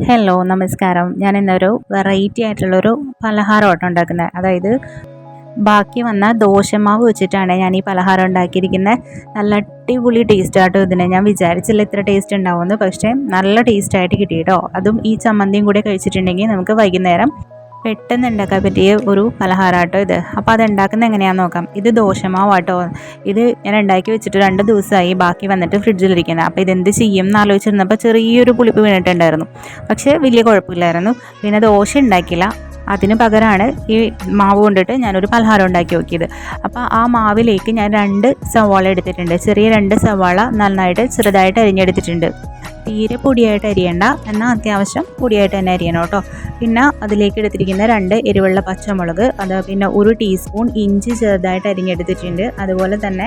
Hello നമസ്കാരം. ഞാൻ ഇന്നൊരു വെറൈറ്റി ആയിട്ടുള്ളൊരു പലഹാരമായിട്ട് ഉണ്ടാക്കുന്നത്. അതായത് ബാക്കി വന്ന ദോശമാവ് വെച്ചിട്ടാണ് ഞാൻ ഈ പലഹാരം ഉണ്ടാക്കിയിരിക്കുന്നത്. നല്ല അടിപൊളി ടേസ്റ്റ് ആട്ടോ ഇതിന്. ഞാൻ വിചാരിച്ചില്ല ഇത്ര ടേസ്റ്റ് ഉണ്ടാവുമെന്ന്, പക്ഷേ നല്ല ടേസ്റ്റായിട്ട് കിട്ടി കേട്ടോ. അതും ഈ ചമ്മന്തിയും കൂടെ കഴിച്ചിട്ടുണ്ടെങ്കിൽ നമുക്ക് വൈകുന്നേരം പെട്ടെന്ന് ഉണ്ടാക്കാൻ പറ്റിയ ഒരു പലഹാരമാട്ടോ ഇത്. അപ്പോൾ അത് ഉണ്ടാക്കുന്നത് എങ്ങനെയാണെന്ന് നോക്കാം. ഇത് ദോശമാവാട്ടോ. ഇത് ഞാൻ ഉണ്ടാക്കി വെച്ചിട്ട് 2 ദിവസമായി, ബാക്കി വന്നിട്ട് ഫ്രിഡ്ജിലിരിക്കുന്നത്. അപ്പോൾ ഇതെന്ത് ചെയ്യും എന്ന് ആലോചിച്ചിരുന്നപ്പോൾ ചെറിയൊരു പുളിപ്പ് വീണിട്ടുണ്ടായിരുന്നു, പക്ഷേ വലിയ കുഴപ്പമില്ലായിരുന്നു. പിന്നെ ദോശ ഉണ്ടാക്കില്ല, അതിന് പകരമാണ് ഈ മാവ് കൊണ്ടിട്ട് ഞാനൊരു പലഹാരം ഉണ്ടാക്കി നോക്കിയത്. അപ്പോൾ ആ മാവിലേക്ക് ഞാൻ 2 സവാള എടുത്തിട്ടുണ്ട്. ചെറിയ 2 സവാള നന്നായിട്ട് ചെറുതായിട്ട് അരിഞ്ഞെടുത്തിട്ടുണ്ട്. തീരെ പൊടിയായിട്ട് അരിയണ്ട, എന്നാൽ അത്യാവശ്യം പൊടിയായിട്ട് തന്നെ അരിയണം കേട്ടോ. പിന്നെ അതിലേക്ക് എടുത്തിരിക്കുന്ന 2 എരിവുള്ള പച്ചമുളക്, അത് പിന്നെ 1 ടീസ്പൂൺ ഇഞ്ചി ചെറുതായിട്ട് അരിഞ്ഞെടുത്തിട്ടുണ്ട്. അതുപോലെ തന്നെ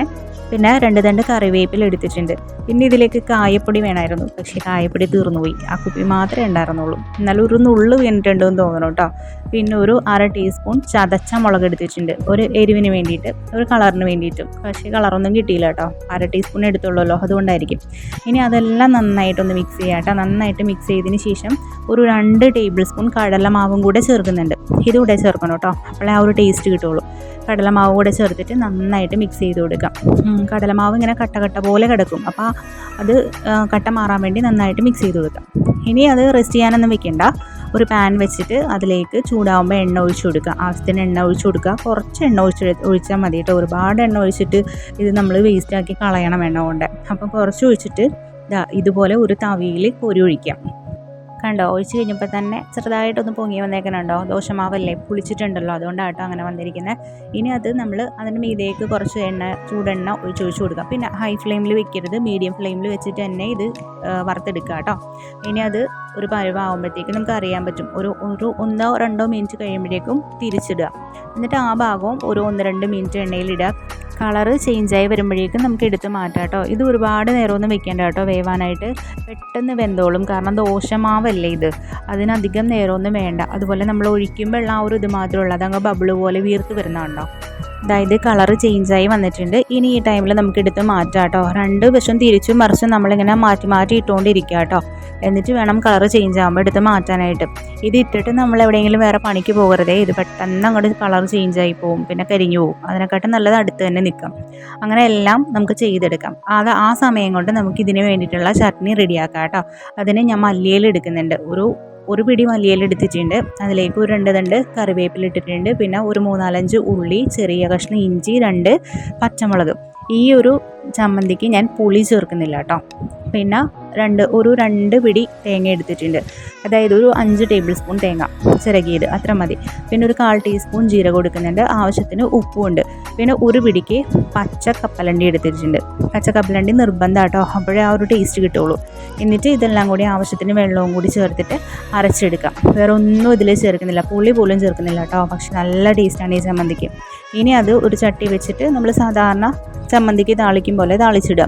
പിന്നെ 2 തണ്ട് കറിവേപ്പില എടുത്തിട്ടുണ്ട്. പിന്നെ ഇതിലേക്ക് കായപ്പൊടി വേണമായിരുന്നു, പക്ഷേ കായപ്പൊടി തീർന്നുപോയി. ആ കുപ്പി മാത്രമേ ഉണ്ടായിരുന്നുള്ളൂ. എന്നാലും ഒരു നുള്ളു വീണിട്ടുണ്ടെന്ന് തോന്നണം കേട്ടോ. പിന്നെ ഒരു 1/2 ടീസ്പൂൺ ചതച്ച മുളക് എടുത്തിട്ടുണ്ട്, ഒരു എരിവിന് വേണ്ടിയിട്ട്, ഒരു കളറിന് വേണ്ടിയിട്ടും. പക്ഷേ കളറൊന്നും കിട്ടിയില്ല കേട്ടോ. 1/2 ടീസ്പൂൺ എടുത്തുള്ളൂ, അതുകൊണ്ടായിരിക്കും. ഇനി അതെല്ലാം നന്നായിട്ടൊന്ന് മിക്സ് ചെയ്യാം കേട്ടോ. നന്നായിട്ട് മിക്സ് ചെയ്തതിന് ശേഷം ഒരു 2 ടേബിൾ സ്പൂൺ കടലമാവും കൂടെ ചേർക്കുന്നുണ്ട്. ഇതുകൂടെ ചേർക്കണം കേട്ടോ, അപ്പോഴേ ആ ഒരു ടേസ്റ്റ് കിട്ടുള്ളൂ. കടലമാവ് കൂടെ ചേർത്തിട്ട് നന്നായിട്ട് മിക്സ് ചെയ്ത് കൊടുക്കാം. കടലമാവ് ഇങ്ങനെ കട്ട കട്ട പോലെ കിടക്കും, അപ്പോൾ അത് കട്ട മാറാൻ വേണ്ടി നന്നായിട്ട് മിക്സ് ചെയ്ത് കൊടുക്കാം. ഇനി അത് റെസ്റ്റ് ചെയ്യാനൊന്നും വെക്കണ്ട. ഒരു പാൻ വെച്ചിട്ട് അതിലേക്ക് ചൂടാവുമ്പോൾ എണ്ണ ഒഴിച്ച് കൊടുക്കുക. ആവശ്യത്തിന് എണ്ണ ഒഴിച്ച് കൊടുക്കുക. കുറച്ച് എണ്ണ ഒഴിച്ചാൽ മതി കേട്ടോ. ഒരുപാട് എണ്ണ ഒഴിച്ചിട്ട് ഇത് നമ്മൾ വേസ്റ്റാക്കി കളയണം എണ്ണ കൊണ്ട്. അപ്പോൾ കുറച്ച് ഒഴിച്ചിട്ട് ഇതുപോലെ ഒരു തവിയിൽ കോരി ഒഴിക്കാം. കണ്ടോ, ഒഴിച്ച് കഴിഞ്ഞപ്പോൾ തന്നെ ചെറുതായിട്ടൊന്ന് പൊങ്ങി വന്നേക്കണുണ്ടോ. ദോശമാവല്ലേ, പുളിച്ചിട്ടുണ്ടല്ലോ, അതുകൊണ്ടാട്ടോ അങ്ങനെ വന്നിരിക്കുന്നത്. ഇനി അത് നമ്മൾ അതിൻ്റെ മീതേക്ക് കുറച്ച് ചൂടെണ്ണ ഒഴിച്ച് കൊടുക്കാം. പിന്നെ ഹൈ ഫ്ലെയിമിൽ വെക്കരുത്, മീഡിയം ഫ്ലെയിമിൽ വെച്ചിട്ട് തന്നെ ഇത് വറുത്തെടുക്കുക കേട്ടോ. ഇനി അത് ഒരു പരുവാകുമ്പോഴത്തേക്കും നമുക്ക് അറിയാൻ പറ്റും. ഒരു 1-2 മിനിറ്റ് കഴിയുമ്പോഴേക്കും തിരിച്ചിടുക. എന്നിട്ട് ആ ഭാഗവും ഒരു 1-2 മിനിറ്റ് എണ്ണയിലിടുക. കളറ് ചേഞ്ചായി വരുമ്പോഴേക്കും നമുക്ക് എടുത്ത് മാറ്റാം കേട്ടോ. ഇത് ഒരുപാട് നേരമൊന്നും വെക്കേണ്ട കേട്ടോ വേവാനായിട്ട്. പെട്ടെന്ന് വെന്തോളും, കാരണം ദോശമാവല്ലേ ഇത്, അതിനധികം നേരമൊന്നും വേണ്ട. അതുപോലെ നമ്മൾ ഒഴിക്കുമ്പോൾ ആ ഒരു ഇത് മാത്രമുള്ള അതങ്ങ് ബബിള് പോലെ വീർത്ത് വരുന്നുണ്ടോ. അതായത് കളറ് ചേഞ്ചായി വന്നിട്ടുണ്ട്. ഇനി ഈ ടൈമിൽ നമുക്ക് എടുത്ത് മാറ്റാം കേട്ടോ. 2 വശം തിരിച്ചും മറിച്ചും നമ്മളിങ്ങനെ മാറ്റി ഇട്ടുകൊണ്ടിരിക്കുക കേട്ടോ. എന്നിട്ട് വേണം കളറ് ചേഞ്ച് ആകുമ്പോൾ എടുത്ത് മാറ്റാനായിട്ട്. ഇത് ഇട്ടിട്ട് നമ്മൾ എവിടെയെങ്കിലും വേറെ പണിക്ക് പോകരുതേ. ഇത് പെട്ടെന്ന് അങ്ങോട്ട് കളർ ചേഞ്ചായി പോകും, പിന്നെ കരിഞ്ഞു പോകും. അതിനെക്കാട്ടും നല്ലത് അടുത്ത് തന്നെ നിൽക്കാം. അങ്ങനെ എല്ലാം നമുക്ക് ചെയ്തെടുക്കാം. ആ സമയം കൊണ്ട് നമുക്ക് ഇതിന് വേണ്ടിയിട്ടുള്ള ചട്നി റെഡിയാക്കാം കേട്ടോ. അതിന് ഞാൻ മല്ലിയില എടുക്കുന്നുണ്ട്. ഒരു പിടി മല്ലിയില എടുത്തിട്ടുണ്ട്. അതിലേക്ക് ഒരു 2 തണ്ട് കറിവേപ്പില ഇട്ടിട്ടുണ്ട്. പിന്നെ ഒരു 3-4 ഉള്ളി, ചെറിയ കഷ്ണം ഇഞ്ചി, 2 പച്ചമുളക്. ഈ ഒരു ചമ്മന്തിക്ക് ഞാൻ പുളി ചേർക്കുന്നില്ല കേട്ടോ. പിന്നെ ഒരു 2 പിടി തേങ്ങ എടുത്തിട്ടുണ്ട്. അതായത് ഒരു 5 ടേബിൾ സ്പൂൺ തേങ്ങ ചിരകിയത്, അത്ര മതി. പിന്നെ ഒരു 1/4 ടീസ്പൂൺ ജീരകം എടുക്കുന്നുണ്ട്. ആവശ്യത്തിന് ഉപ്പുമുണ്ട്. പിന്നെ ഒരു പിടിക്ക് പച്ച കപ്പലണ്ടി എടുത്തിട്ടുണ്ട്. പച്ച കപ്പലണ്ടി നിർബന്ധം കേട്ടോ, അപ്പോഴേ ആ ഒരു ടേസ്റ്റ് കിട്ടുള്ളൂ. എന്നിട്ട് ഇതെല്ലാം കൂടി ആവശ്യത്തിന് വെള്ളവും കൂടി ചേർത്തിട്ട് അരച്ചെടുക്കാം. വേറെ ഒന്നും ഇതിൽ ചേർക്കുന്നില്ല, പുളി പോലും ചേർക്കുന്നില്ല കേട്ടോ. പക്ഷെ നല്ല ടേസ്റ്റാണ് ഈ ചമ്മന്തിക്ക്. ഇനി അത് ഒരു ചട്ടി വെച്ചിട്ട് നമ്മൾ സാധാരണ ചമ്മന്തിക്ക് താളിക്കും പോലെ താളിച്ചിടുക.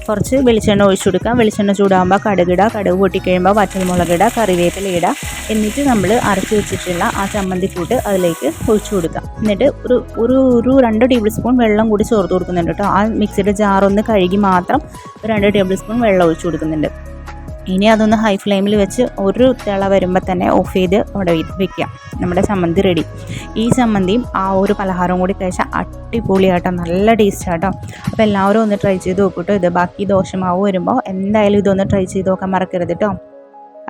കുറച്ച് വെളിച്ചെണ്ണ ഒഴിച്ചു കൊടുക്കാം. വെളിച്ചെണ്ണ ചൂടാകുമ്പോൾ കടുക് പൊട്ടിക്കഴിയുമ്പോൾ വറ്റൽമുളകിടുക, കറിവേപ്പില ഇടുക. എന്നിട്ട് നമ്മൾ അരച്ച് വെച്ചിട്ടുള്ള ആ ചമ്മന്തിക്കൂട്ട് അതിലേക്ക് ഒഴിച്ചു കൊടുക്കാം. എന്നിട്ട് ഒരു 2 ടേബിൾ സ്പൂൺ വെള്ളം കൂടി ചേർത്ത് കൊടുക്കുന്നുണ്ട് കേട്ടോ. ആ മിക്സിയുടെ ജാറൊന്ന് കഴുകി മാത്രം 2 ടേബിൾ സ്പൂൺ വെള്ളം ഒഴിച്ചു കൊടുക്കുന്നുണ്ട്. ഇനി അതൊന്ന് ഹൈ ഫ്ലെയിമിൽ വെച്ച് ഒരു തിള വരുമ്പോൾ തന്നെ ഓഫ് ചെയ്ത് അവിടെ വെക്കാം. നമ്മുടെ ചമ്മന്തി റെഡി. ഈ ചമ്മന്തിയും ആ ഒരു പലഹാരവും കൂടി കഴിച്ചാൽ അടിപൊളിയാട്ടോ, നല്ല ടേസ്റ്റാട്ടോ. അപ്പോൾ എല്ലാവരും ഒന്ന് ട്രൈ ചെയ്ത് നോക്കൂട്ടോ. ഇത് ബാക്കി ദോശമാവ് വരുമ്പോൾ എന്തായാലും ഇതൊന്ന് ട്രൈ ചെയ്ത് നോക്കാൻ മറക്കരുത് കേട്ടോ.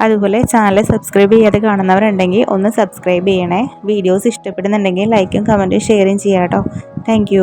അതുപോലെ ചാനൽ സബ്സ്ക്രൈബ് ചെയ്യാതെ കാണുന്നവരുണ്ടെങ്കിൽ ഒന്ന് സബ്സ്ക്രൈബ് ചെയ്യണേ. വീഡിയോസ് ഇഷ്ടപ്പെടുന്നുണ്ടെങ്കിൽ ലൈക്കും കമൻറ്റും ഷെയറും ചെയ്യാം കേട്ടോ. താങ്ക്